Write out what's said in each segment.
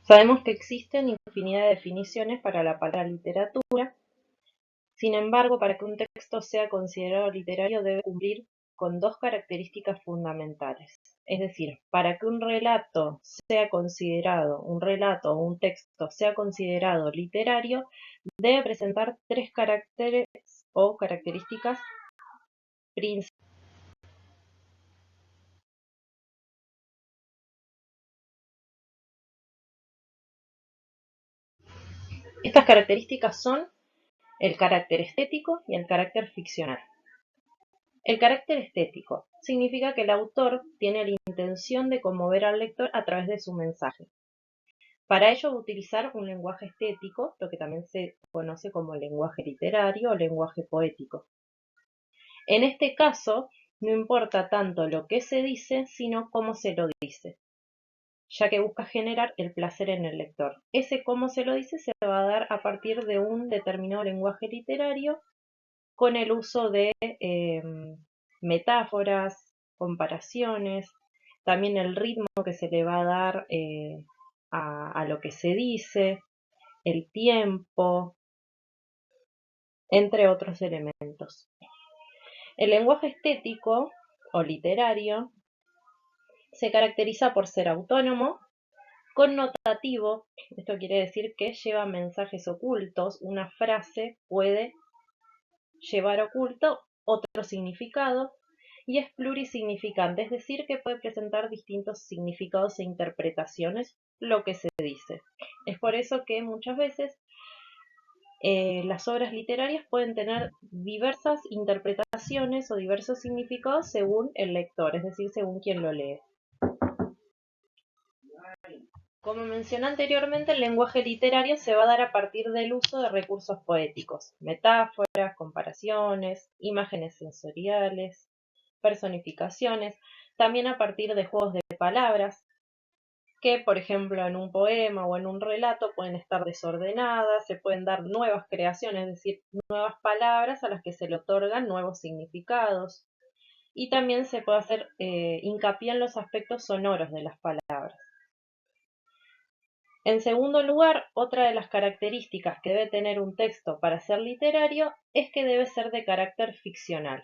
Sabemos que existen infinidad de definiciones para la palabra literatura. Sin embargo, para que un texto sea considerado literario debe cumplir con dos características fundamentales. Es decir, para que un relato o un texto sea considerado literario, debe presentar tres caracteres o características principales. Estas características son el carácter estético y el carácter ficcional. El carácter estético significa que el autor tiene la intención de conmover al lector a través de su mensaje. Para ello va a utilizar un lenguaje estético, lo que también se conoce como lenguaje literario o lenguaje poético. En este caso, no importa tanto lo que se dice, sino cómo se lo dice, ya que busca generar el placer en el lector. Ese cómo se lo dice se va a dar a partir de un determinado lenguaje literario con el uso de metáforas, comparaciones, también el ritmo que se le va a dar a lo que se dice, el tiempo, entre otros elementos. El lenguaje estético o literario se caracteriza por ser autónomo, connotativo, esto quiere decir que lleva mensajes ocultos, una frase puede llevar oculto otro significado, y es plurisignificante, es decir, que puede presentar distintos significados e interpretaciones lo que se dice. Es por eso que muchas veces las obras literarias pueden tener diversas interpretaciones o diversos significados según el lector, es decir, según quien lo lee. Como mencioné anteriormente, el lenguaje literario se va a dar a partir del uso de recursos poéticos, metáforas, comparaciones, imágenes sensoriales, personificaciones, también a partir de juegos de palabras, que por ejemplo en un poema o en un relato pueden estar desordenadas, se pueden dar nuevas creaciones, es decir, nuevas palabras a las que se le otorgan nuevos significados. Y también se puede hacer hincapié en los aspectos sonoros de las palabras. En segundo lugar, otra de las características que debe tener un texto para ser literario es que debe ser de carácter ficcional.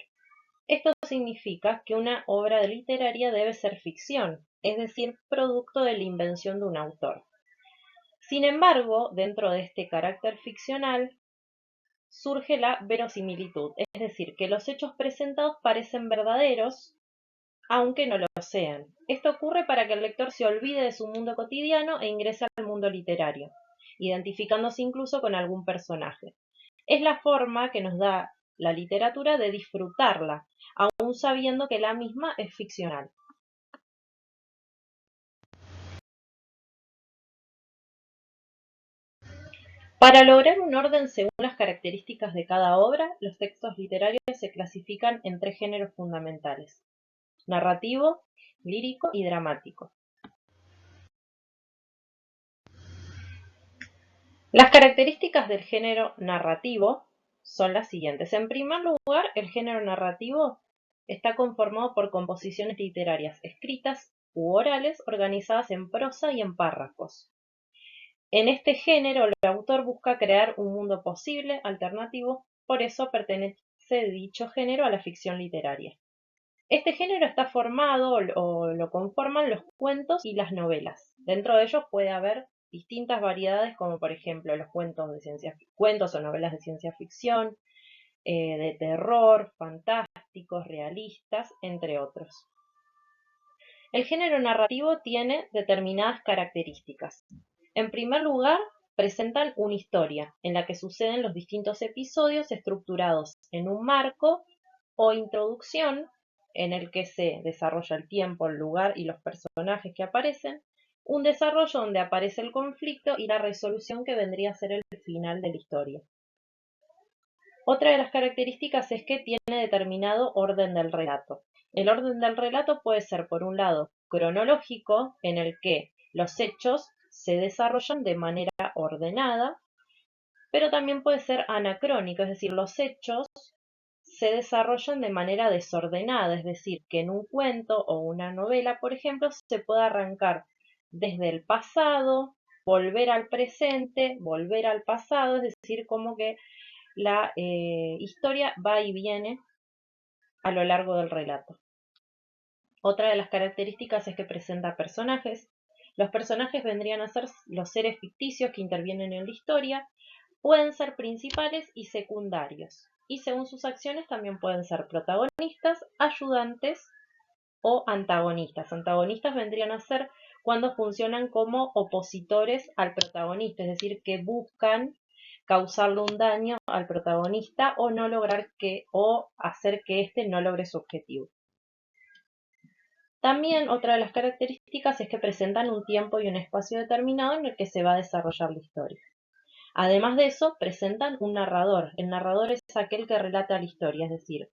Esto significa que una obra literaria debe ser ficción, es decir, producto de la invención de un autor. Sin embargo, dentro de este carácter ficcional surge la verosimilitud, es decir, que los hechos presentados parecen verdaderos, aunque no lo sean. Esto ocurre para que el lector se olvide de su mundo cotidiano e ingrese al mundo literario, identificándose incluso con algún personaje. Es la forma que nos da la literatura de disfrutarla, aún sabiendo que la misma es ficcional. Para lograr un orden según las características de cada obra, los textos literarios se clasifican en tres géneros fundamentales: narrativo, lírico y dramático. Las características del género narrativo son las siguientes. En primer lugar, el género narrativo está conformado por composiciones literarias escritas u orales organizadas en prosa y en párrafos. En este género, el autor busca crear un mundo posible, alternativo, por eso pertenece dicho género a la ficción literaria. Este género está formado o lo conforman los cuentos y las novelas. Dentro de ellos puede haber distintas variedades, como por ejemplo los cuentos o novelas de ciencia ficción, de terror, fantásticos, realistas, entre otros. El género narrativo tiene determinadas características. En primer lugar, presentan una historia en la que suceden los distintos episodios estructurados en un marco o introducción en el que se desarrolla el tiempo, el lugar y los personajes que aparecen, un desarrollo donde aparece el conflicto y la resolución que vendría a ser el final de la historia. Otra de las características es que tiene determinado orden del relato. El orden del relato puede ser, por un lado, cronológico, en el que los hechos se desarrollan de manera ordenada, pero también puede ser anacrónico, es decir, los hechos se desarrollan de manera desordenada, es decir, que en un cuento o una novela, por ejemplo, se puede arrancar desde el pasado volver al presente, volver al pasado, es decir, como que la historia va y viene a lo largo del relato. Otra de las características es que presenta personajes. Los personajes vendrían a ser los seres ficticios que intervienen en la historia, pueden ser principales y secundarios, y según sus acciones también pueden ser protagonistas, ayudantes o antagonistas. Antagonistas vendrían a ser cuando funcionan como opositores al protagonista, es decir, que buscan causarle un daño al protagonista o no lograr o hacer que éste no logre su objetivo. También otra de las características es que presentan un tiempo y un espacio determinado en el que se va a desarrollar la historia. Además de eso, presentan un narrador. El narrador es aquel que relata la historia, es decir,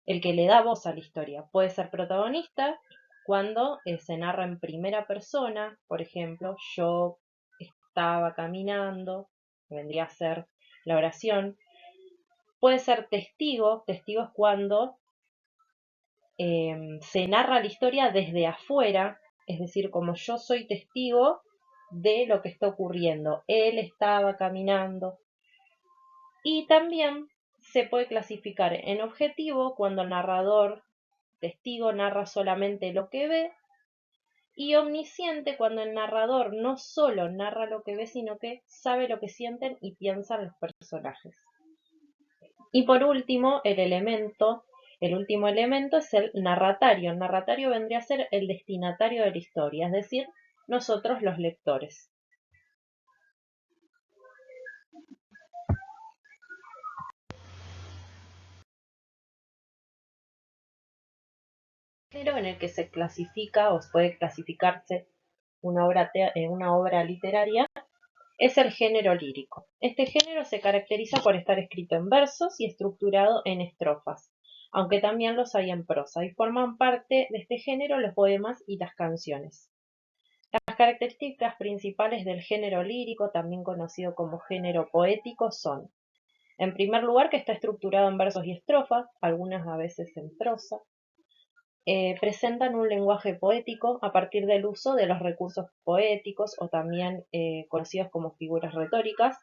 el que le da voz a la historia. Puede ser protagonista cuando se narra en primera persona, por ejemplo, yo estaba caminando, vendría a ser la oración. Puede ser testigo, testigo es cuando se narra la historia desde afuera, es decir, como yo soy testigo de lo que está ocurriendo. Él estaba caminando. Y también se puede clasificar en objetivo cuando el narrador, testigo, narra solamente lo que ve, y omnisciente cuando el narrador no solo narra lo que ve, sino que sabe lo que sienten y piensan los personajes. Y por último, el último elemento es el narratario. El narratario vendría a ser el destinatario de la historia, es decir, nosotros los lectores. Género en el que se clasifica o puede clasificarse una obra literaria es el género lírico. Este género se caracteriza por estar escrito en versos y estructurado en estrofas, aunque también los hay en prosa, y forman parte de este género los poemas y las canciones. Las características principales del género lírico, también conocido como género poético, son, en primer lugar, que está estructurado en versos y estrofas, algunas a veces en prosa. Presentan un lenguaje poético a partir del uso de los recursos poéticos o también conocidos como figuras retóricas,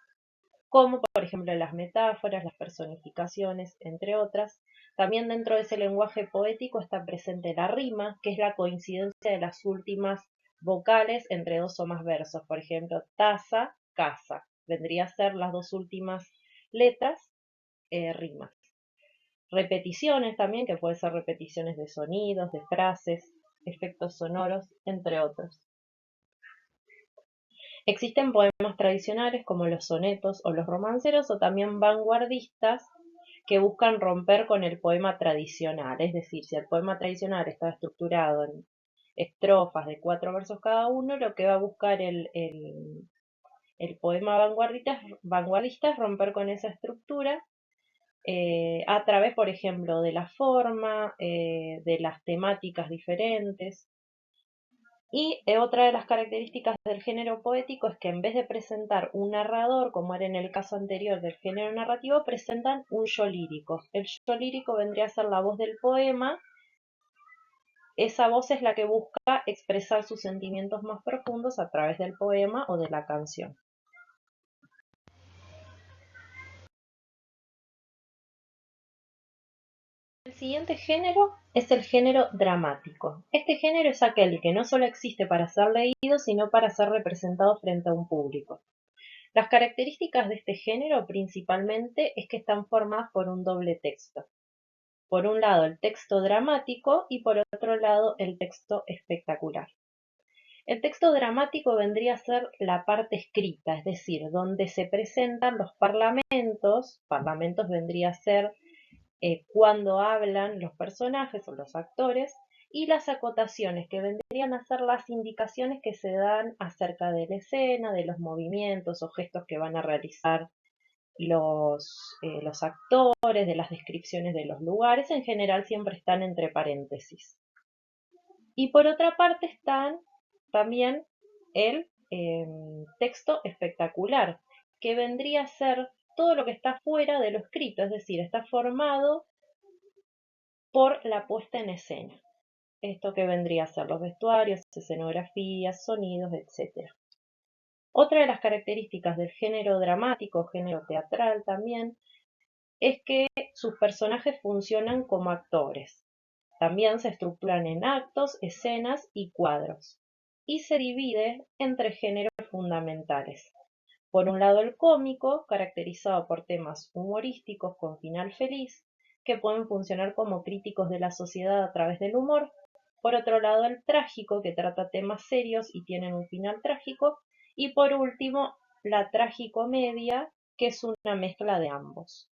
como por ejemplo las metáforas, las personificaciones, entre otras. También dentro de ese lenguaje poético está presente la rima, que es la coincidencia de las últimas vocales entre dos o más versos. Por ejemplo, taza, casa. Vendría a ser las dos últimas letras, rimas. Repeticiones también, que pueden ser repeticiones de sonidos, de frases, efectos sonoros, entre otros. Existen poemas tradicionales como los sonetos o los romanceros o también vanguardistas que buscan romper con el poema tradicional. Es decir, si el poema tradicional está estructurado en estrofas de 4 versos cada uno, lo que va a buscar el poema vanguardista es romper con esa estructura a través, por ejemplo, de la forma, de las temáticas diferentes. Y otra de las características del género poético es que en vez de presentar un narrador, como era en el caso anterior del género narrativo, presentan un yo lírico. El yo lírico vendría a ser la voz del poema. Esa voz es la que busca expresar sus sentimientos más profundos a través del poema o de la canción. El siguiente género es el género dramático. Este género es aquel que no solo existe para ser leído, sino para ser representado frente a un público. Las características de este género principalmente es que están formadas por un doble texto. Por un lado el texto dramático y por otro lado el texto espectacular. El texto dramático vendría a ser la parte escrita, es decir, donde se presentan los parlamentos. Parlamentos vendría a ser cuando hablan los personajes o los actores, y las acotaciones, que vendrían a ser las indicaciones que se dan acerca de la escena, de los movimientos o gestos que van a realizar los actores, de las descripciones de los lugares. En general siempre están entre paréntesis. Y por otra parte están también el texto espectacular, que vendría a ser todo lo que está fuera de lo escrito, es decir, está formado por la puesta en escena. Esto que vendría a ser los vestuarios, escenografías, sonidos, etc. Otra de las características del género dramático, género teatral también, es que sus personajes funcionan como actores. También se estructuran en actos, escenas y cuadros, y se divide en tres géneros fundamentales. Por un lado el cómico, caracterizado por temas humorísticos con final feliz, que pueden funcionar como críticos de la sociedad a través del humor. Por otro lado el trágico, que trata temas serios y tienen un final trágico. Y por último, la tragicomedia, que es una mezcla de ambos.